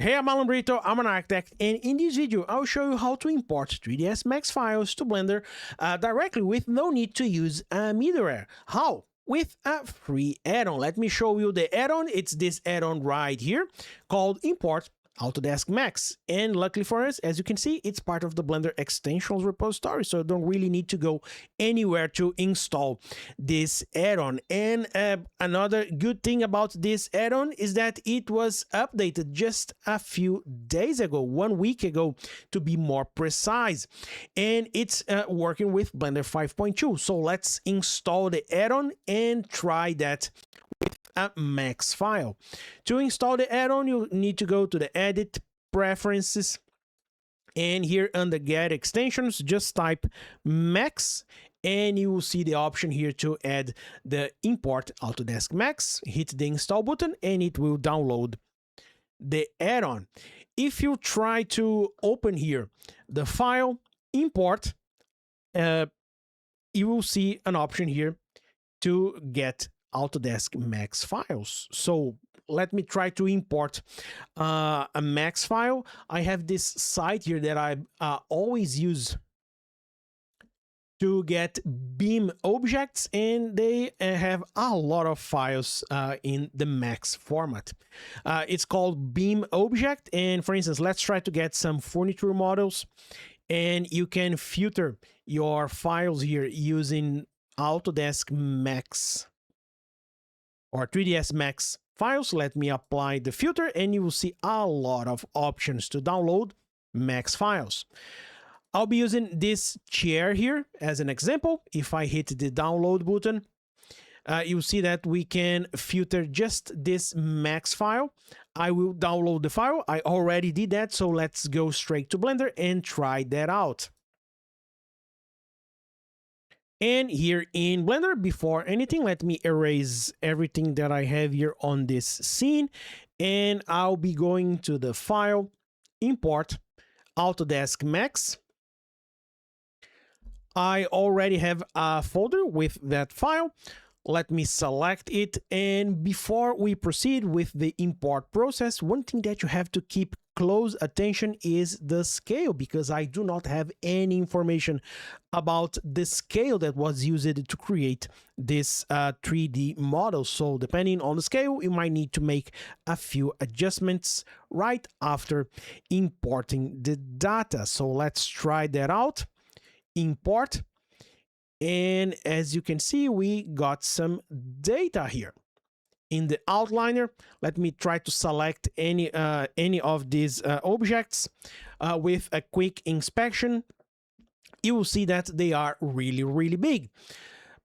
Hey, I'm Alan Brito, I'm an architect, and in this video, I'll show you how to import 3ds Max files to Blender directly with no need to use a middleware. How? With a free add-on. Let me show you the add-on. It's this add-on right here called Import Autodesk Max, and luckily for us, as you can see, it's part of the Blender extensions repository, so you don't really need to go anywhere to install this add-on. And another good thing about this add-on is that it was updated just a few days ago, 1 week ago to be more precise, and it's working with Blender 5.2. So let's install the add-on and try that a Max file. To install the add-on, you need to go to the Edit, Preferences, and here under Get Extensions, just type Max, and you will see the option here to add the Import Autodesk Max. Hit the Install button, and it will download the add-on. If you try to open here the file, Import, you will see an option here to get Autodesk Max files. So let me try to import a Max file. I have this site here that I always use to get BIM objects, and they have a lot of files in the Max format. It's called BIM object, and for instance, let's try to get some furniture models, and you can filter your files here using Autodesk Max or 3ds Max files. Let me apply the filter, and you will see a lot of options to download Max files. I'll be using this chair here as an example. If I hit the download button, you'll see that we can filter just this Max file. I will download the file. I already did that, so let's go straight to Blender and try that out. And here in Blender, before anything, let me erase everything that I have here on this scene, and I'll be going to the file, Import Autodesk Max. I already have a folder with that file. Let me select it, and before we proceed with the import process, one thing that you have to keep close attention is the scale, because I do not have any information about the scale that was used to create this 3D model. So depending on the scale, you might need to make a few adjustments right after importing the data. So let's try that out. Import. And as you can see, we got some data here. In the outliner, let me try to select any of these objects with a quick inspection. You will see that they are really big.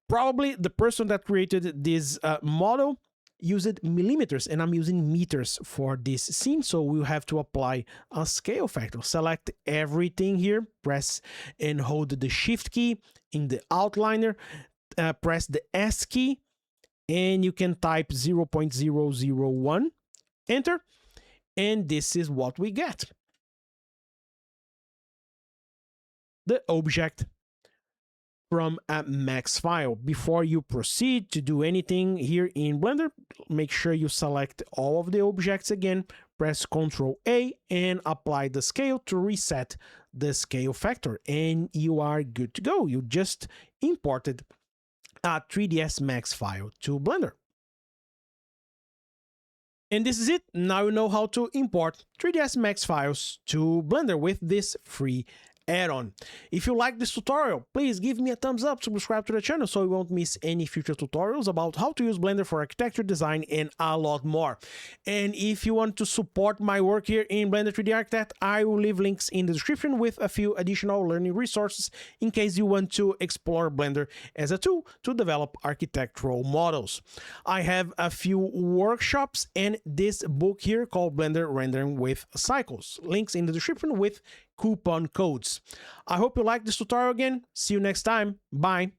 Probably the person that created this model used millimeters, and I'm using meters for this scene, so we'll have to apply a scale factor. Select everything here, press and hold the Shift key in the outliner, press the S key, and you can type 0.001, enter, and this is what we get. The object from a Max file. Before you proceed to do anything here in Blender, make sure you select all of the objects again, press Ctrl A, and apply the scale to reset the scale factor, and you are good to go. You just imported a 3ds Max file to Blender. And this is it. Now you know how to import 3ds Max files to Blender with this free add-on. If you like this tutorial, please give me a thumbs up, subscribe to the channel so you won't miss any future tutorials about how to use Blender for architecture, design, and a lot more. And if you want to support my work here in Blender 3D Architect, I will leave links in the description with a few additional learning resources in case you want to explore Blender as a tool to develop architectural models. I have a few workshops and this book here called Blender Rendering with Cycles. Links in the description with coupon codes. I hope you like this tutorial again. See you next time. Bye.